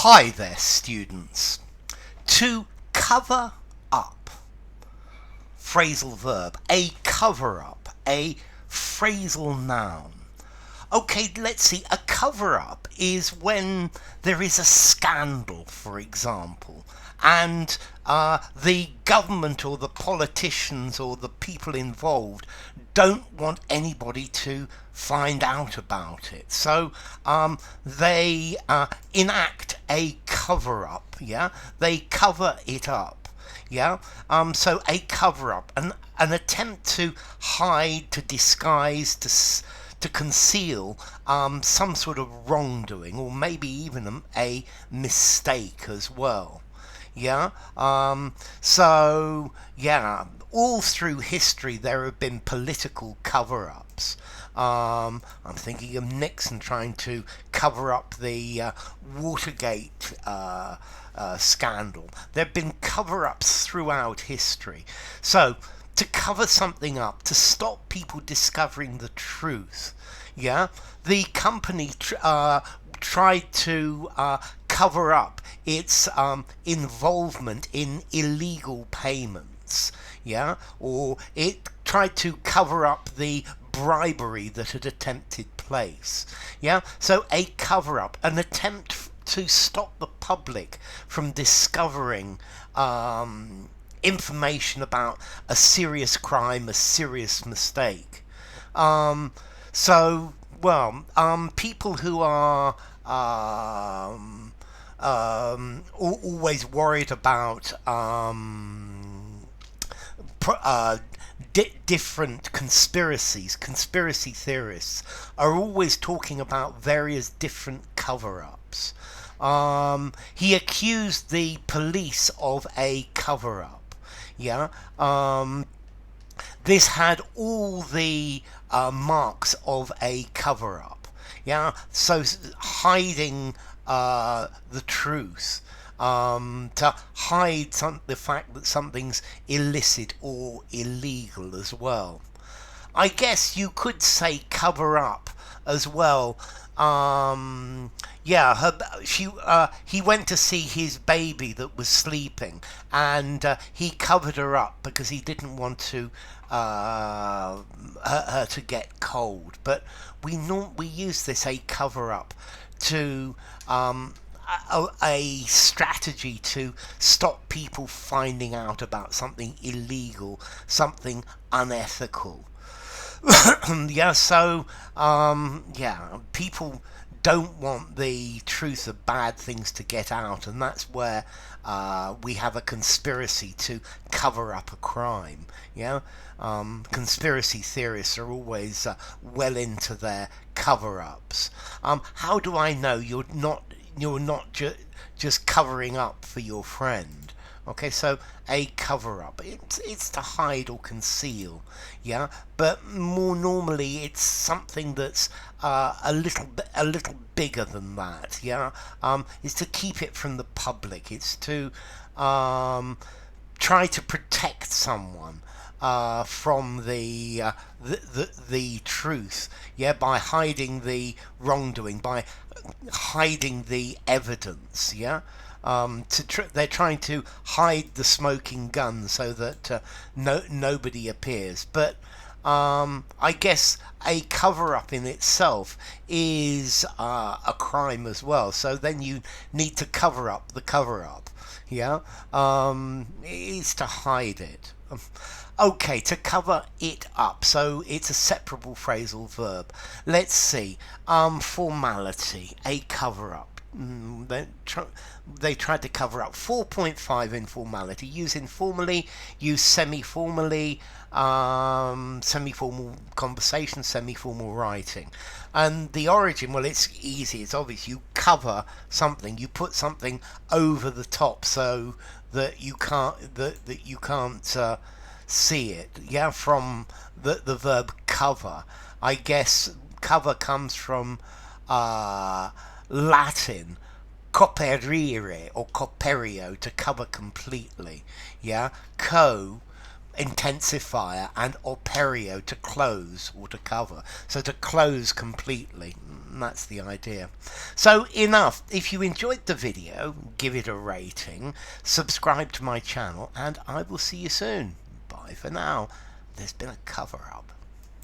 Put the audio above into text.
Hi there, students. To cover up, phrasal verb, a cover up, a phrasal noun. Okay, let's see. A cover up is when there is a scandal, for example, and the government or the politicians or the people involved don't want anybody to find out about it. So they enact a cover up, yeah? They cover it up. Yeah, so a cover up, an attempt to hide, to disguise, to conceal some sort of wrongdoing, or maybe even a mistake as well. Yeah, so yeah, all through history there have been political cover-ups. I'm thinking of Nixon trying to cover up the Watergate scandal. There have been cover-ups throughout history. So, to cover something up, to stop people discovering the truth, yeah, the company tried to cover up its involvement in illegal payments, yeah, or it tried to cover up the bribery that had attempted place, yeah. So a cover up, an attempt to stop the public from discovering information about a serious crime, a serious mistake. People who are always worried about different conspiracy theorists are always talking about various different cover-ups. He accused the police of a cover-up. Yeah. This had all the marks of a cover-up. Yeah. So hiding the truth. To hide the fact that something's illicit or illegal as well. I guess you could say cover up as well. He went to see his baby that was sleeping, and he covered her up because he didn't want to her to get cold. But we use this, a cover up, to a strategy to stop people finding out about something illegal, something unethical. Yeah, so people don't want the truth of bad things to get out, and that's where we have a conspiracy to cover up a crime. Yeah, conspiracy theorists are always well into their cover-ups. How do I know you're not just covering up for your friend? Okay, so a cover-up, it's to hide or conceal, yeah. But more normally, it's something that's a little bigger than that, yeah. It's to keep it from the public. It's to try to protect someone from the truth, yeah, by hiding the wrongdoing, by hiding the evidence, yeah. They're trying to hide the smoking gun so that nobody appears. But I guess a cover-up in itself is a crime as well. So then you need to cover up the cover-up. Yeah, it's to hide it. Okay, to cover it up. So it's a separable phrasal verb. Let's see. Formality, a cover-up. They tried to cover up. 4.5, informality. Use informally, use semi-formally, semi-formal conversation, semi-formal writing. And the origin, well, it's easy, it's obvious. You cover something, you put something over the top so that you can't see it. Yeah, from the verb cover. I guess cover comes from Latin coperire or coperio, to cover completely. Yeah, intensifier, and operio, to close or to cover. So to close completely. That's the idea. So enough. If you enjoyed the video, give it a rating, subscribe to my channel, and I will see you soon. Bye for now. There's been a cover up.